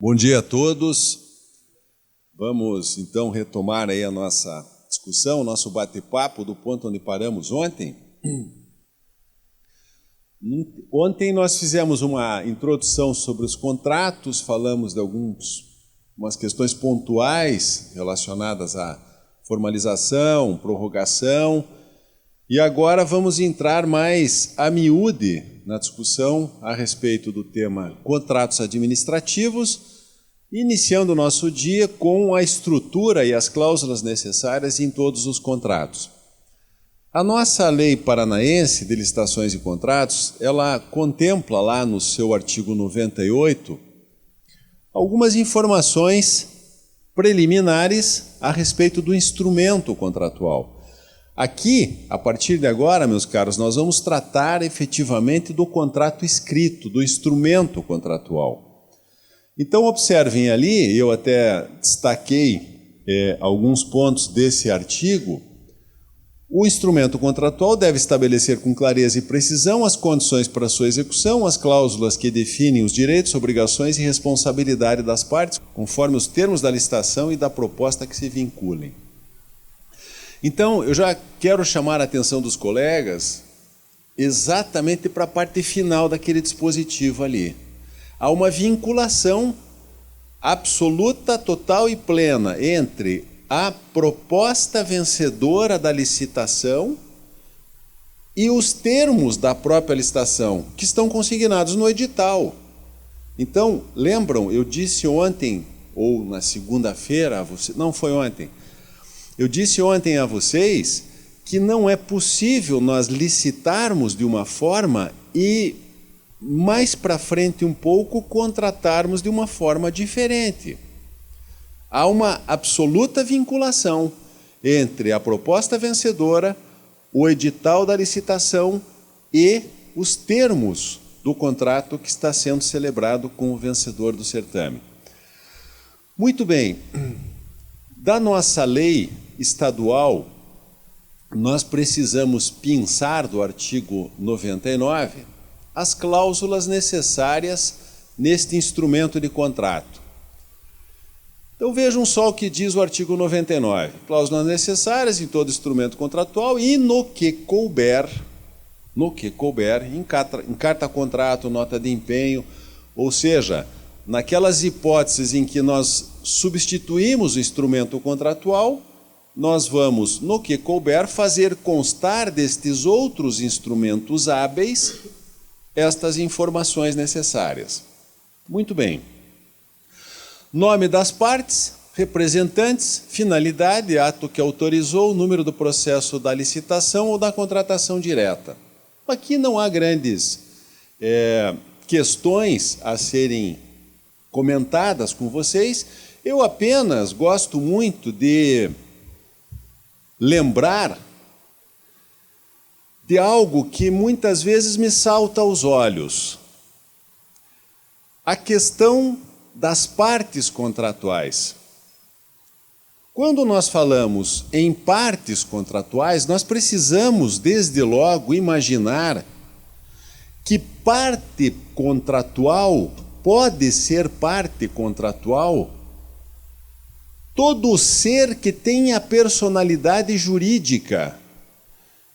Bom dia a todos. Vamos então retomar aí a nossa discussão, o nosso bate-papo do ponto onde paramos ontem. Ontem nós fizemos uma introdução sobre os contratos, falamos de algumas questões pontuais relacionadas à formalização, prorrogação, e agora vamos entrar mais a miúde na discussão a respeito do tema contratos administrativos, iniciando o nosso dia com a estrutura e as cláusulas necessárias em todos os contratos. A nossa lei paranaense de licitações e contratos, ela contempla lá no seu artigo 98 algumas informações preliminares a respeito do instrumento contratual. Aqui, a partir de agora, meus caros, nós vamos tratar efetivamente do contrato escrito, do instrumento contratual. Então, observem ali, eu até destaquei alguns pontos desse artigo. O instrumento contratual deve estabelecer com clareza e precisão as condições para sua execução, as cláusulas que definem os direitos, obrigações e responsabilidade das partes, conforme os termos da licitação e da proposta que se vinculem. Então, eu já quero chamar a atenção dos colegas exatamente para a parte final daquele dispositivo ali. Há uma vinculação absoluta, total e plena entre a proposta vencedora da licitação e os termos da própria licitação, que estão consignados no edital. Então, lembram, eu disse ontem, ou na segunda-feira, não foi ontem, eu disse ontem a vocês que não é possível nós licitarmos de uma forma e mais para frente um pouco contratarmos de uma forma diferente. Há uma absoluta vinculação entre a proposta vencedora, o edital da licitação e os termos do contrato que está sendo celebrado com o vencedor do certame. Muito bem, da nossa lei estadual, nós precisamos pensar do artigo 99 as cláusulas necessárias neste instrumento de contrato. Então vejam só o que diz o artigo 99. Cláusulas necessárias em todo instrumento contratual e no que couber, em carta contrato, nota de empenho, ou seja, naquelas hipóteses em que nós substituímos o instrumento contratual, nós vamos, no que couber, fazer constar destes outros instrumentos hábeis estas informações necessárias. Muito bem. Nome das partes, representantes, finalidade, ato que autorizou, número do processo da licitação ou da contratação direta. Aqui não há grandes questões a serem comentadas com vocês. Eu apenas gosto muito de lembrar de algo que muitas vezes me salta aos olhos. A questão das partes contratuais. Quando nós falamos em partes contratuais, nós precisamos, desde logo, imaginar que parte contratual pode ser parte contratual todo ser que tenha personalidade jurídica.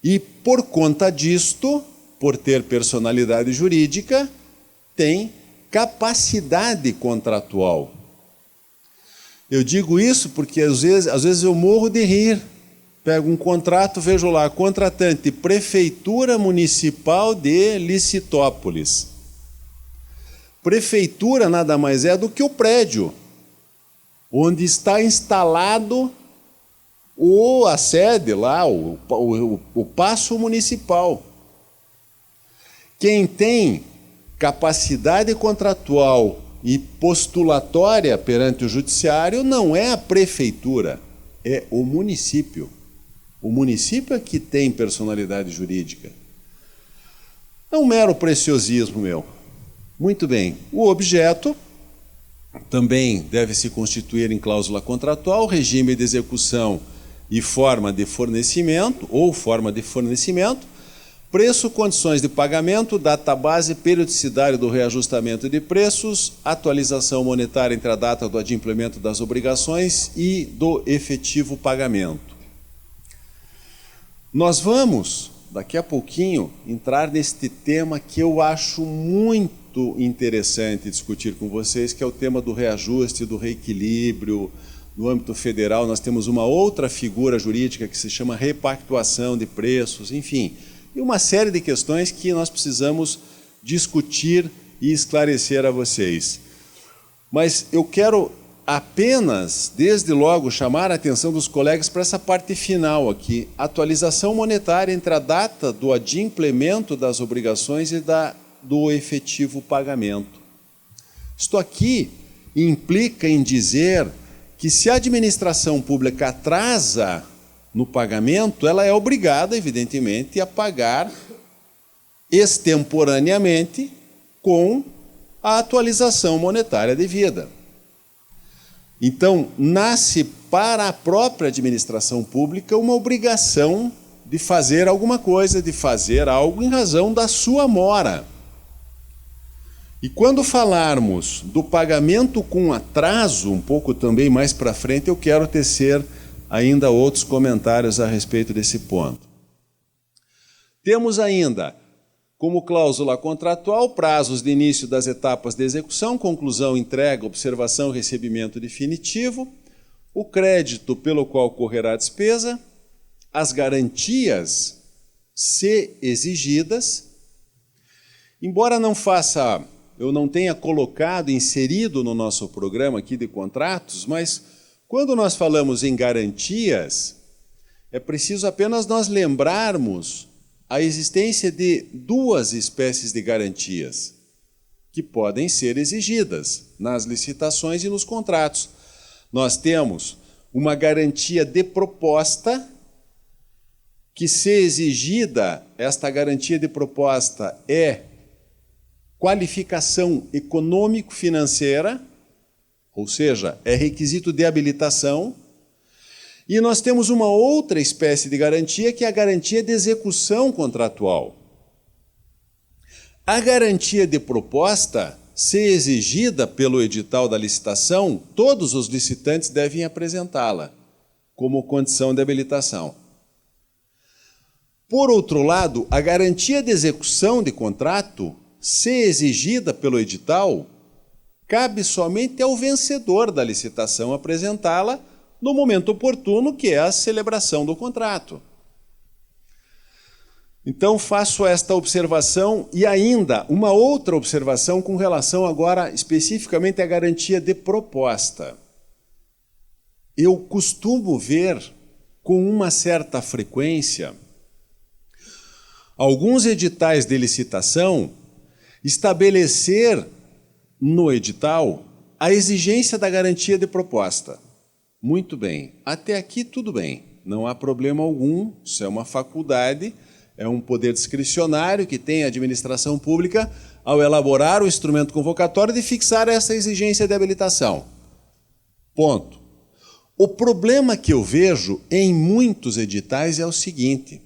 E, por conta disto, por ter personalidade jurídica, tem capacidade contratual. Eu digo isso porque, às vezes eu morro de rir. Pego um contrato, vejo lá, contratante, Prefeitura Municipal de Licitópolis. Prefeitura nada mais é do que o prédio onde está instalado a sede lá, o paço municipal. Quem tem capacidade contratual e postulatória perante o judiciário não é a prefeitura, é o município. O município é que tem personalidade jurídica. É um mero preciosismo meu. Muito bem. O objeto também deve se constituir em cláusula contratual, regime de execução e forma de fornecimento, ou forma de fornecimento, Preço, condições de pagamento, data-base, periodicidade do reajustamento de preços, atualização monetária entre a data do adimplemento das obrigações e do efetivo pagamento. Nós vamos, daqui a pouquinho, entrar neste tema que eu acho muito interessante discutir com vocês, que é o tema do reajuste, do reequilíbrio. No âmbito federal, nós temos uma outra figura jurídica que se chama repactuação de preços, enfim, e uma série de questões que nós precisamos discutir e esclarecer a vocês. Mas eu quero apenas, desde logo, chamar a atenção dos colegas para essa parte final aqui, atualização monetária entre a data do adimplemento das obrigações e do efetivo pagamento. Isto aqui implica em dizer que se a administração pública atrasa no pagamento, ela é obrigada, evidentemente, a pagar extemporaneamente com a atualização monetária devida. Então, nasce para a própria administração pública uma obrigação de fazer alguma coisa, de fazer algo em razão da sua mora. E quando falarmos do pagamento com atraso, um pouco também mais para frente, eu quero tecer ainda outros comentários a respeito desse ponto. Temos ainda, como cláusula contratual, prazos de início das etapas de execução, conclusão, entrega, observação, recebimento definitivo, o crédito pelo qual correrá a despesa, as garantias, se exigidas. Embora eu não tenha colocado, inserido no nosso programa aqui de contratos, mas quando nós falamos em garantias, é preciso apenas nós lembrarmos a existência de duas espécies de garantias que podem ser exigidas nas licitações e nos contratos. Nós temos uma garantia de proposta, que, se exigida, esta garantia de proposta é qualificação econômico-financeira, ou seja, é requisito de habilitação. E nós temos uma outra espécie de garantia, que é a garantia de execução contratual. A garantia de proposta, se exigida pelo edital da licitação, todos os licitantes devem apresentá-la como condição de habilitação. Por outro lado, a garantia de execução de contrato, se exigida pelo edital, cabe somente ao vencedor da licitação apresentá-la no momento oportuno, que é a celebração do contrato. Então, faço esta observação e ainda uma outra observação com relação agora especificamente à garantia de proposta. Eu costumo ver com uma certa frequência alguns editais de licitação estabelecer no edital a exigência da garantia de proposta. Muito bem, até aqui tudo bem, não há problema algum, isso é uma faculdade, é um poder discricionário que tem a administração pública ao elaborar o instrumento convocatório de fixar essa exigência de habilitação. Ponto. O problema que eu vejo em muitos editais é o seguinte: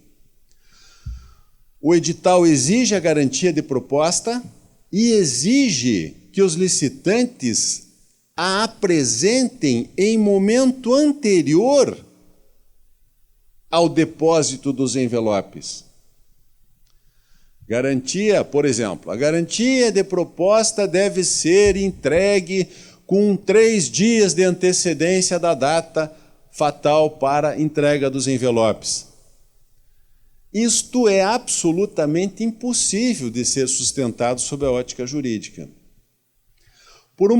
o edital exige a garantia de proposta e exige que os licitantes a apresentem em momento anterior ao depósito dos envelopes. Garantia, por exemplo, a garantia de proposta deve ser entregue com 3 dias de antecedência da data fatal para entrega dos envelopes. Isto é absolutamente impossível de ser sustentado sob a ótica jurídica. Por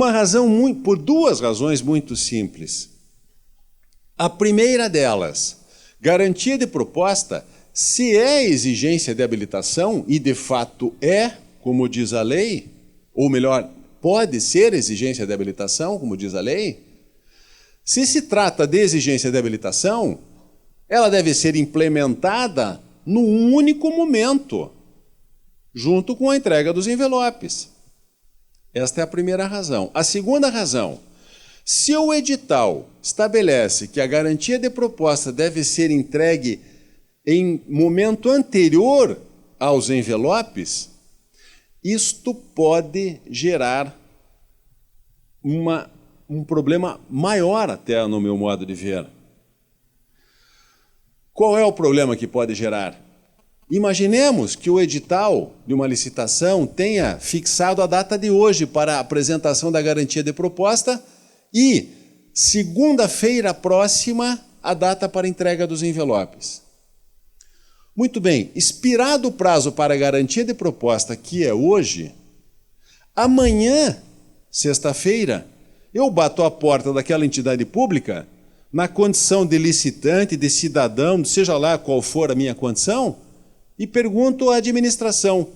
duas razões muito simples. A primeira delas, garantia de proposta, se é exigência de habilitação, e de fato é, como diz a lei, ou melhor, pode ser exigência de habilitação, como diz a lei, se se trata de exigência de habilitação, ela deve ser implementada num único momento, junto com a entrega dos envelopes. Esta é a primeira razão. A segunda razão, se o edital estabelece que a garantia de proposta deve ser entregue em momento anterior aos envelopes, isto pode gerar um problema maior até no meu modo de ver. Qual é o problema que pode gerar? Imaginemos que o edital de uma licitação tenha fixado a data de hoje para a apresentação da garantia de proposta e segunda-feira próxima a data para entrega dos envelopes. Muito bem, expirado o prazo para a garantia de proposta, que é hoje, amanhã, sexta-feira, eu bato a porta daquela entidade pública, na condição de licitante, de cidadão, seja lá qual for a minha condição, e pergunto à administração,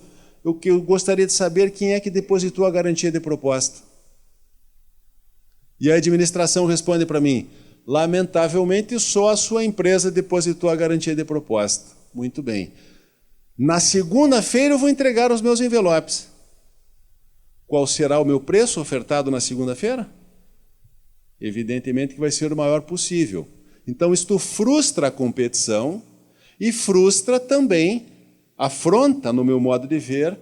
eu gostaria de saber quem é que depositou a garantia de proposta. E a administração responde para mim, lamentavelmente só a sua empresa depositou a garantia de proposta. Muito bem. Na segunda-feira eu vou entregar os meus envelopes. Qual será o meu preço ofertado na segunda-feira? Evidentemente que vai ser o maior possível. Então isto frustra a competição e frustra também, afronta, no meu modo de ver,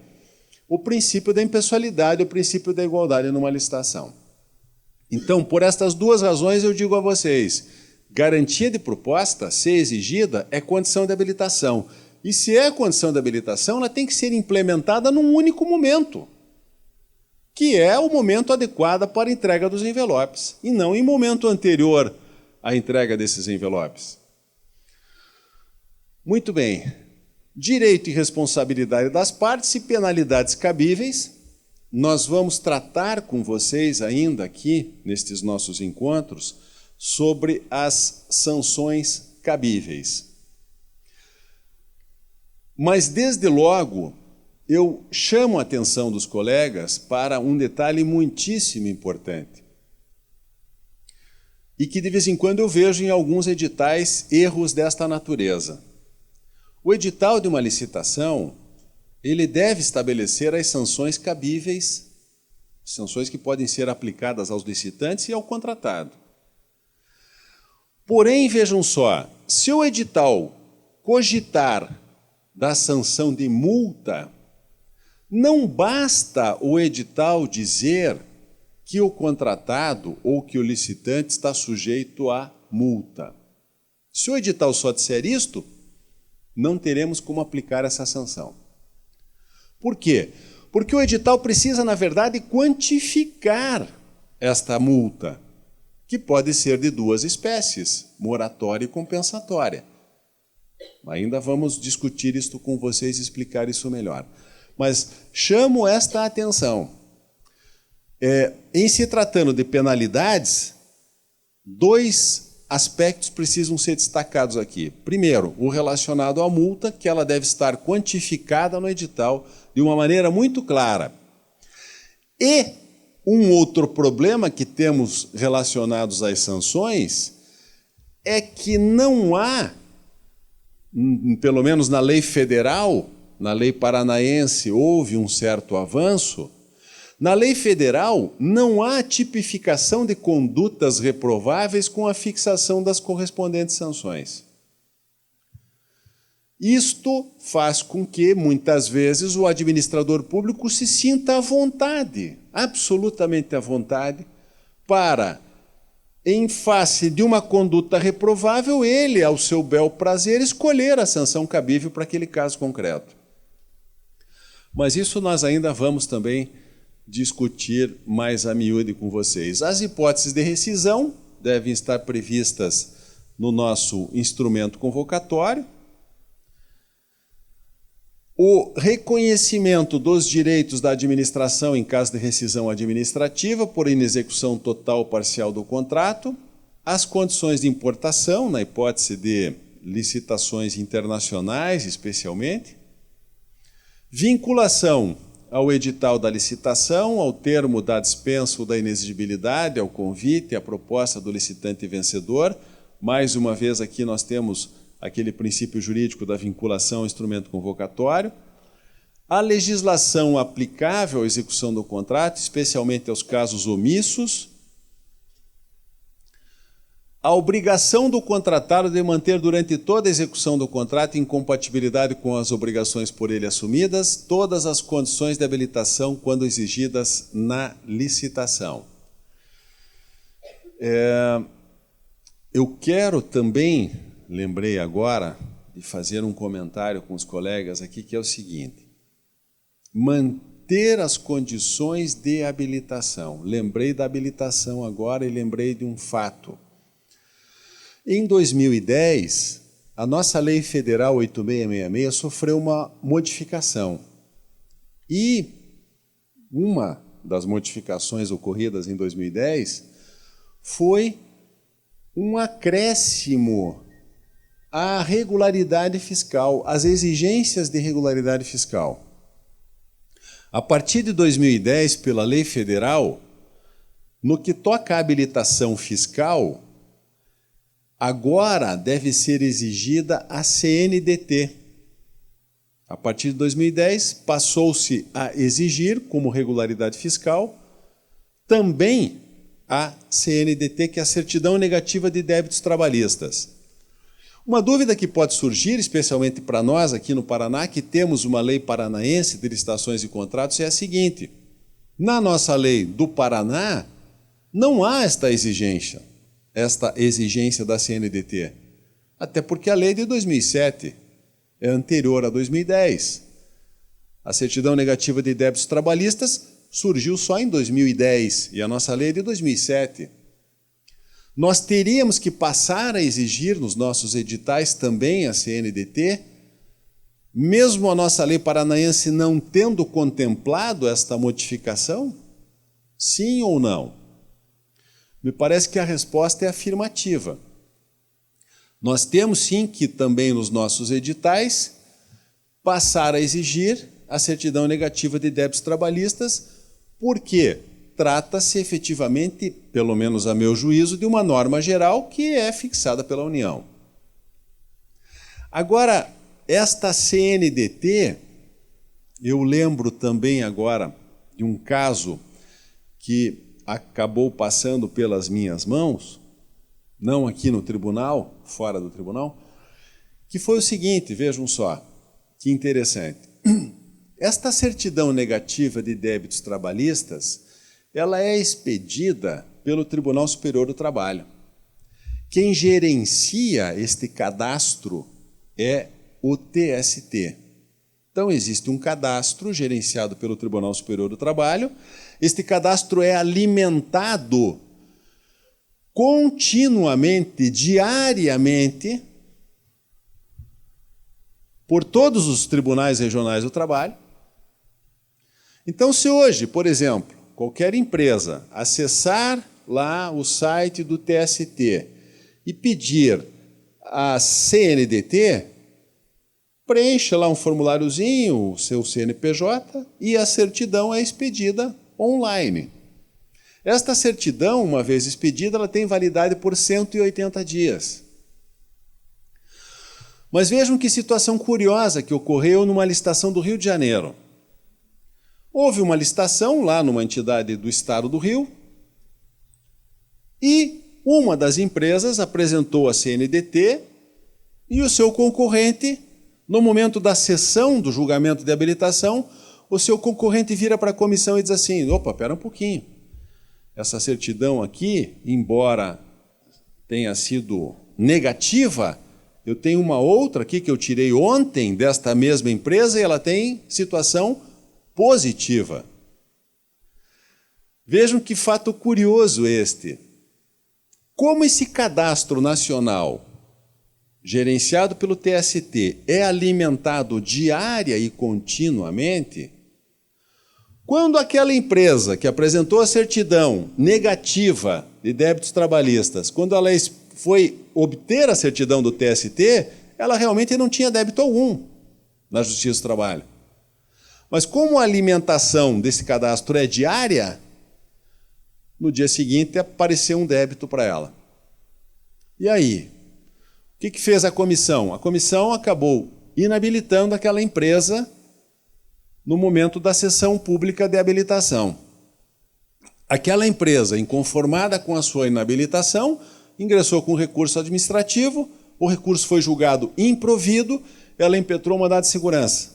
o princípio da impessoalidade, o princípio da igualdade numa licitação. Então, por estas duas razões, eu digo a vocês, garantia de proposta, ser exigida, é condição de habilitação. E se é condição de habilitação, ela tem que ser implementada num único momento, que é o momento adequado para a entrega dos envelopes, e não em momento anterior à entrega desses envelopes. Muito bem. Direito e responsabilidade das partes e penalidades cabíveis. Nós vamos tratar com vocês ainda aqui, nestes nossos encontros, sobre as sanções cabíveis. Mas, desde logo, eu chamo a atenção dos colegas para um detalhe muitíssimo importante. E que, de vez em quando, eu vejo em alguns editais erros desta natureza. O edital de uma licitação, ele deve estabelecer as sanções cabíveis, sanções que podem ser aplicadas aos licitantes e ao contratado. Porém, vejam só, se o edital cogitar da sanção de multa, não basta o edital dizer que o contratado ou que o licitante está sujeito à multa. Se o edital só disser isto, não teremos como aplicar essa sanção. Por quê? Porque o edital precisa, na verdade, quantificar esta multa, que pode ser de duas espécies, moratória e compensatória. Ainda vamos discutir isto com vocês e explicar isso melhor. Mas chamo esta atenção. Em se tratando de penalidades, dois aspectos precisam ser destacados aqui. Primeiro, o relacionado à multa, que ela deve estar quantificada no edital de uma maneira muito clara. E um outro problema que temos relacionados às sanções é que não há, pelo menos na lei federal, na lei paranaense houve um certo avanço, na lei federal não há tipificação de condutas reprováveis com a fixação das correspondentes sanções. Isto faz com que, muitas vezes, o administrador público se sinta à vontade, absolutamente à vontade, para, em face de uma conduta reprovável, ele, ao seu bel prazer, escolher a sanção cabível para aquele caso concreto. Mas isso nós ainda vamos também discutir mais a miúde com vocês. As hipóteses de rescisão devem estar previstas no nosso instrumento convocatório. O reconhecimento dos direitos da administração em caso de rescisão administrativa por inexecução total ou parcial do contrato, as condições de importação, na hipótese de licitações internacionais, especialmente, vinculação ao edital da licitação, ao termo da dispensa ou da inexigibilidade, ao convite, à proposta do licitante vencedor. Mais uma vez aqui nós temos aquele princípio jurídico da vinculação ao instrumento convocatório, a legislação aplicável à execução do contrato, especialmente aos casos omissos, a obrigação do contratado de manter durante toda a execução do contrato, em compatibilidade com as obrigações por ele assumidas, todas as condições de habilitação quando exigidas na licitação. Eu quero também, lembrei agora, de fazer um comentário com os colegas aqui, que é o seguinte: manter as condições de habilitação. Lembrei da habilitação agora e lembrei de um fato. Em 2010, a nossa Lei Federal 8666 sofreu uma modificação. E uma das modificações ocorridas em 2010 foi um acréscimo à regularidade fiscal, às exigências de regularidade fiscal. A partir de 2010, pela Lei Federal, no que toca à habilitação fiscal, agora deve ser exigida a CNDT. A partir de 2010, passou-se a exigir, como regularidade fiscal, também a CNDT, que é a Certidão Negativa de Débitos Trabalhistas. Uma dúvida que pode surgir, especialmente para nós aqui no Paraná, que temos uma lei paranaense de licitações e contratos, é a seguinte: na nossa lei do Paraná, não há esta exigência da CNDT. Até porque a lei é de 2007 é anterior a 2010. A Certidão Negativa de Débitos Trabalhistas surgiu só em 2010 e a nossa lei é de 2007. Nós teríamos que passar a exigir nos nossos editais também a CNDT, mesmo a nossa lei paranaense não tendo contemplado esta modificação? Sim ou não? Me parece que a resposta é afirmativa. Nós temos sim que também nos nossos editais passar a exigir a certidão negativa de débitos trabalhistas, porque trata-se efetivamente, pelo menos a meu juízo, de uma norma geral que é fixada pela União. Agora, esta CNDT, eu lembro também agora de um caso que acabou passando pelas minhas mãos, não aqui no tribunal, fora do tribunal, que foi o seguinte, vejam só, que interessante. Esta certidão negativa de débitos trabalhistas, ela é expedida pelo Tribunal Superior do Trabalho. Quem gerencia este cadastro é o TST. Então, existe um cadastro gerenciado pelo Tribunal Superior do Trabalho. Este cadastro é alimentado continuamente, diariamente, por todos os tribunais regionais do trabalho. Então, se hoje, por exemplo, qualquer empresa acessar lá o site do TST e pedir a CNDT, preencha lá um formuláriozinho, o seu CNPJ, e a certidão é expedida online. Esta certidão, uma vez expedida, ela tem validade por 180 dias. Mas vejam que situação curiosa que ocorreu numa licitação do Rio de Janeiro. Houve uma licitação lá numa entidade do estado do Rio e uma das empresas apresentou a CNDT e o seu concorrente, no momento da sessão do julgamento de habilitação, o seu concorrente vira para a comissão e diz assim: opa, espera um pouquinho, essa certidão aqui, embora tenha sido negativa, eu tenho uma outra aqui que eu tirei ontem desta mesma empresa e ela tem situação positiva. Vejam que fato curioso este. Como esse cadastro nacional, gerenciado pelo TST, é alimentado diária e continuamente, quando aquela empresa que apresentou a certidão negativa de débitos trabalhistas, quando ela foi obter a certidão do TST, ela realmente não tinha débito algum na Justiça do Trabalho. Mas como a alimentação desse cadastro é diária, no dia seguinte apareceu um débito para ela. E aí? O que fez a comissão? A comissão acabou inabilitando aquela empresa no momento da sessão pública de habilitação. Aquela empresa, inconformada com a sua inabilitação, ingressou com recurso administrativo, o recurso foi julgado improvido, ela impetrou mandado de segurança.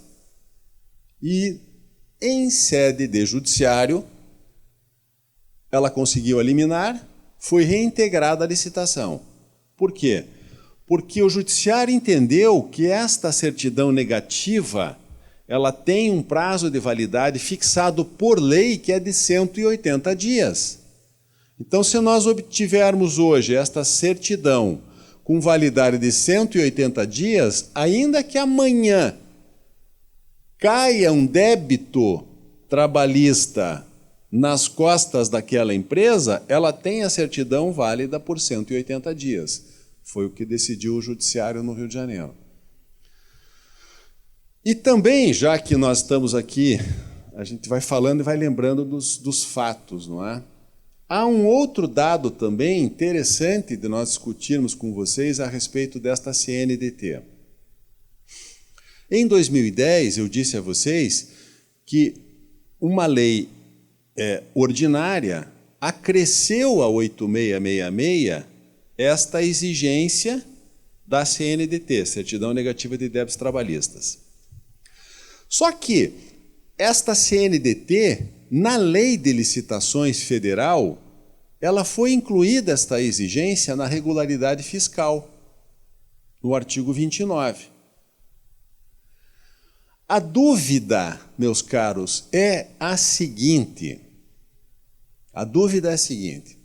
E, em sede de judiciário, ela conseguiu eliminar, foi reintegrada a licitação. Por quê? Porque o judiciário entendeu que esta certidão negativa ela tem um prazo de validade fixado por lei que é de 180 dias. Então, se nós obtivermos hoje esta certidão com validade de 180 dias, ainda que amanhã caia um débito trabalhista nas costas daquela empresa, ela tem a certidão válida por 180 dias. Foi o que decidiu o judiciário no Rio de Janeiro. E também, já que nós estamos aqui, a gente vai falando e vai lembrando dos fatos, não é? Há um outro dado também interessante de nós discutirmos com vocês a respeito desta CNDT. Em 2010, eu disse a vocês que uma lei ordinária acresceu a 8666 esta exigência da CNDT, Certidão Negativa de Débitos Trabalhistas. Só que esta CNDT, na Lei de Licitações Federal, ela foi incluída esta exigência na regularidade fiscal, no artigo 29. A dúvida, meus caros, é a seguinte. A dúvida é a seguinte.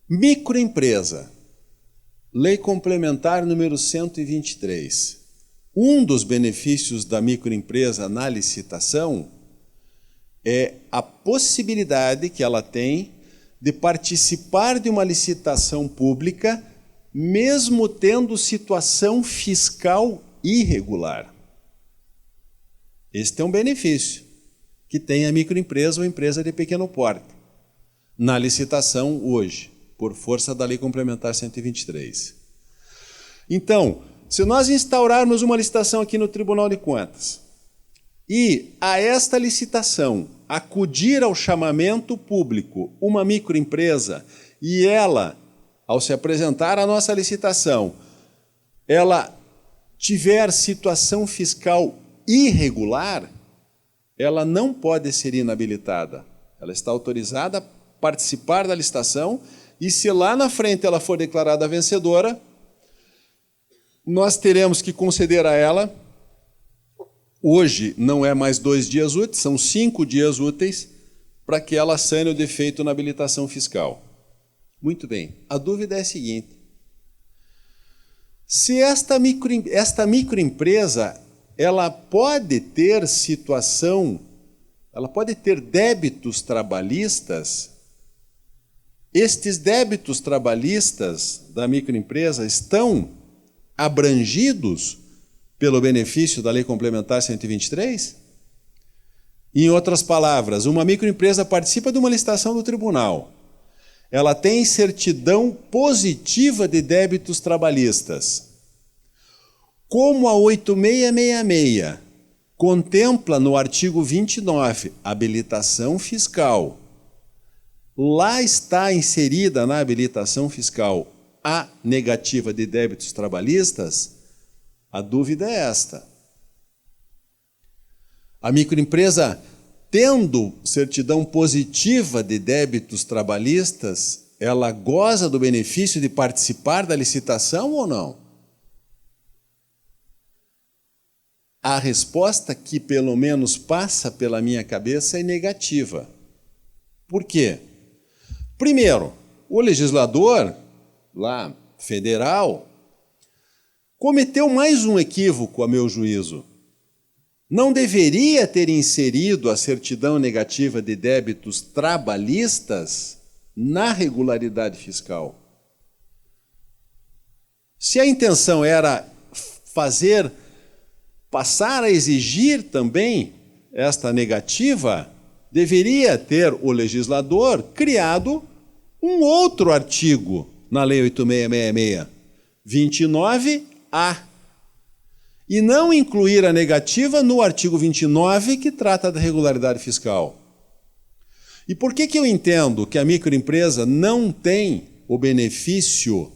Microempresa, Lei Complementar número 123. Um dos benefícios da microempresa na licitação é a possibilidade que ela tem de participar de uma licitação pública, mesmo tendo situação fiscal irregular. Este é um benefício que tem a microempresa ou empresa de pequeno porte na licitação hoje, por força da Lei Complementar 123. Então, se nós instaurarmos uma licitação aqui no Tribunal de Contas e a esta licitação acudir ao chamamento público uma microempresa e ela, ao se apresentar à nossa licitação, ela tiver situação fiscal irregular, ela não pode ser inabilitada. Ela está autorizada a participar da licitação e se lá na frente ela for declarada vencedora, nós teremos que conceder a ela, hoje não é mais 2 dias úteis, são 5 dias úteis, para que ela sane o defeito na habilitação fiscal. Muito bem, a dúvida é a seguinte. Se esta microempresa, ela pode ter situação, ela pode ter débitos trabalhistas, estes débitos trabalhistas da microempresa estão abrangidos pelo benefício da Lei Complementar 123? Em outras palavras, uma microempresa participa de uma licitação do tribunal. Ela tem certidão positiva de débitos trabalhistas. Como a 8666 contempla no artigo 29 habilitação fiscal, lá está inserida na habilitação fiscal a negativa de débitos trabalhistas, a dúvida é esta. A microempresa, tendo certidão positiva de débitos trabalhistas, ela goza do benefício de participar da licitação ou não? A resposta que pelo menos passa pela minha cabeça é negativa. Por quê? Primeiro, o legislador lá federal cometeu mais um equívoco, a meu juízo. Não deveria ter inserido a certidão negativa de débitos trabalhistas na regularidade fiscal. Se a intenção era passar a exigir também esta negativa, deveria ter o legislador criado um outro artigo na Lei 8666, 29A, e não incluir a negativa no artigo 29, que trata da regularidade fiscal. E por que eu entendo que a microempresa não tem o benefício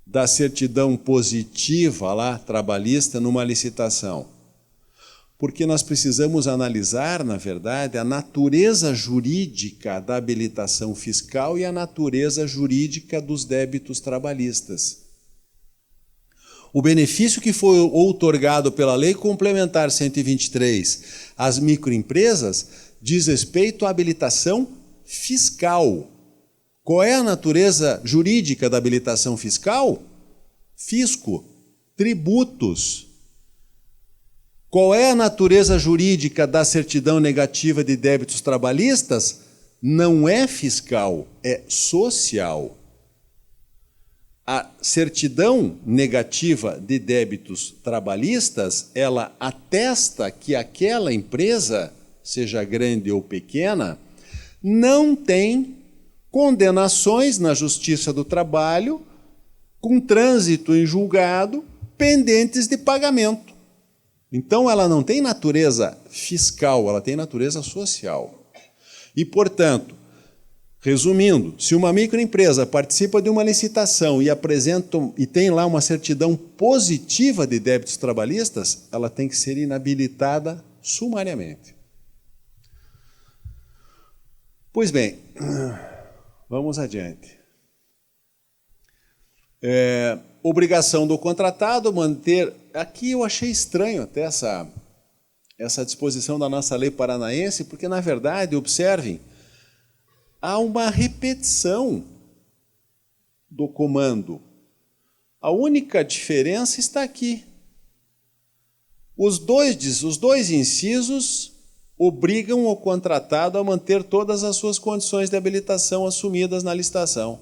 da certidão positiva lá, trabalhista, numa licitação? Porque nós precisamos analisar, na verdade, a natureza jurídica da habilitação fiscal e a natureza jurídica dos débitos trabalhistas. O benefício que foi outorgado pela Lei Complementar 123 às microempresas diz respeito à habilitação fiscal. Qual é a natureza jurídica da habilitação fiscal? Fisco, tributos. Qual é a natureza jurídica da certidão negativa de débitos trabalhistas? Não é fiscal, é social. A certidão negativa de débitos trabalhistas, ela atesta que aquela empresa, seja grande ou pequena, não tem condenações na Justiça do Trabalho, com trânsito em julgado, pendentes de pagamento. Então, ela não tem natureza fiscal, ela tem natureza social. E, portanto, resumindo, se uma microempresa participa de uma licitação e tem lá uma certidão positiva de débitos trabalhistas, ela tem que ser inabilitada sumariamente. Pois bem, vamos adiante. Obrigação do contratado manter... Aqui eu achei estranho até essa disposição da nossa lei paranaense, porque, na verdade, observem, há uma repetição do comando. A única diferença está aqui. Os dois incisos obrigam o contratado a manter todas as suas condições de habilitação assumidas na licitação.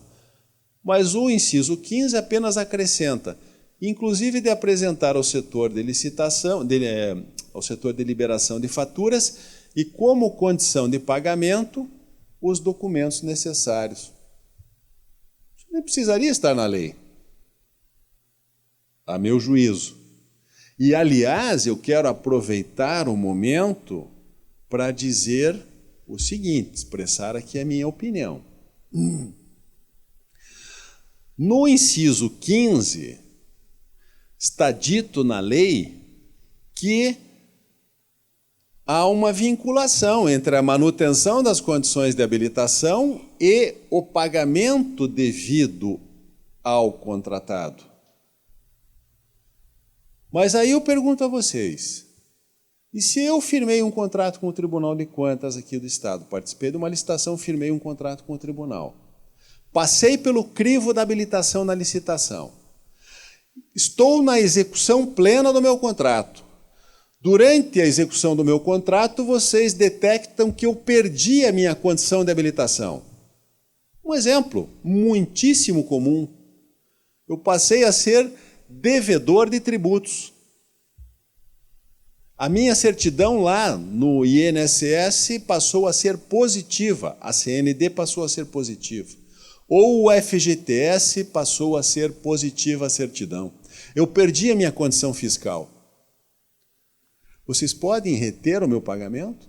Mas o inciso 15 apenas acrescenta, inclusive de apresentar ao setor de licitação, ao setor de liberação de faturas e, como condição de pagamento, os documentos necessários. Isso nem precisaria estar na lei, a meu juízo. E, aliás, eu quero aproveitar o momento para dizer o seguinte, expressar aqui a minha opinião. No inciso 15, está dito na lei que há uma vinculação entre a manutenção das condições de habilitação e o pagamento devido ao contratado. Mas aí eu pergunto a vocês, e se eu firmei um contrato com o Tribunal de Contas aqui do Estado, participei de uma licitação, firmei um contrato com o Tribunal, passei pelo crivo da habilitação na licitação, estou na execução plena do meu contrato. Durante a execução do meu contrato, vocês detectam que eu perdi a minha condição de habilitação. Um exemplo muitíssimo comum. Eu passei a ser devedor de tributos. A minha certidão lá no INSS passou a ser positiva, a CND passou a ser positiva. Ou o FGTS passou a ser positiva a certidão. Eu perdi a minha condição fiscal. Vocês podem reter o meu pagamento?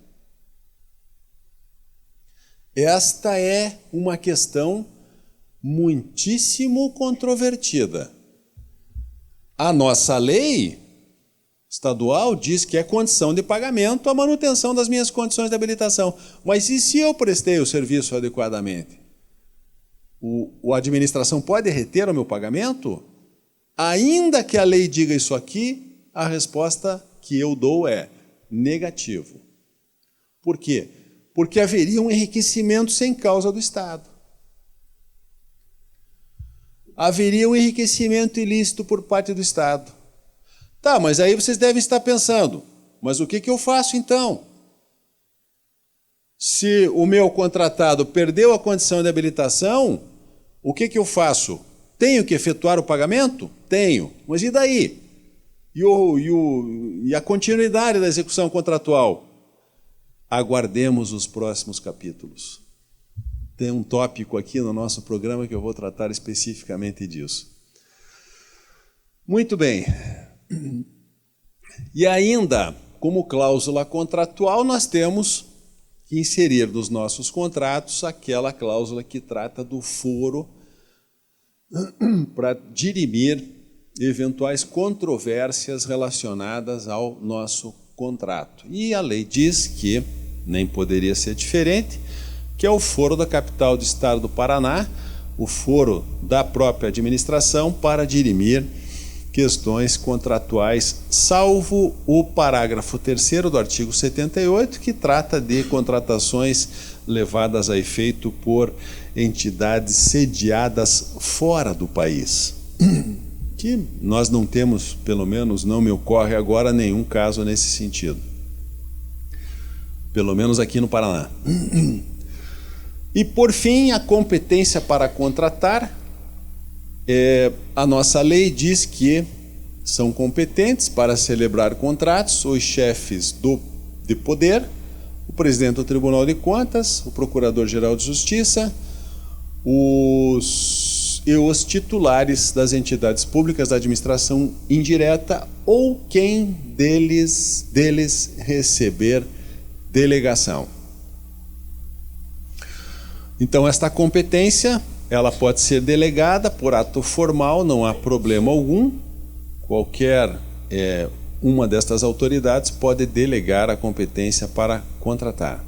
Esta é uma questão muitíssimo controvertida. A nossa lei estadual diz que é condição de pagamento a manutenção das minhas condições de habilitação. Mas e se eu prestei o serviço adequadamente? A administração pode reter o meu pagamento? Ainda que a lei diga isso aqui, a resposta que eu dou é negativo. Por quê? Porque haveria um enriquecimento sem causa do Estado. Haveria um enriquecimento ilícito por parte do Estado. Tá, mas aí vocês devem estar pensando, mas o que eu faço então? Se o meu contratado perdeu a condição de habilitação, o que eu faço? Tenho que efetuar o pagamento? Tenho. Mas e daí? E a continuidade da execução contratual? Aguardemos os próximos capítulos. Tem um tópico aqui no nosso programa que eu vou tratar especificamente disso. Muito bem. E ainda, como cláusula contratual, nós temos que inserir nos nossos contratos aquela cláusula que trata do foro para dirimir eventuais controvérsias relacionadas ao nosso contrato. E a lei diz que, nem poderia ser diferente, que é o foro da capital do estado do Paraná, o foro da própria administração para dirimir questões contratuais, salvo o parágrafo 3º do artigo 78, que trata de contratações levadas a efeito por entidades sediadas fora do país. Que nós não temos, pelo menos não me ocorre agora, nenhum caso nesse sentido. Pelo menos aqui no Paraná. E, por fim, a competência para contratar. A nossa lei diz que são competentes para celebrar contratos os chefes de poder, o presidente do Tribunal de Contas, o Procurador-Geral de Justiça, os titulares das entidades públicas da administração indireta ou quem deles receber delegação. Então, esta competência ela pode ser delegada por ato formal, não há problema algum. Qualquer uma destas autoridades pode delegar a competência para contratar.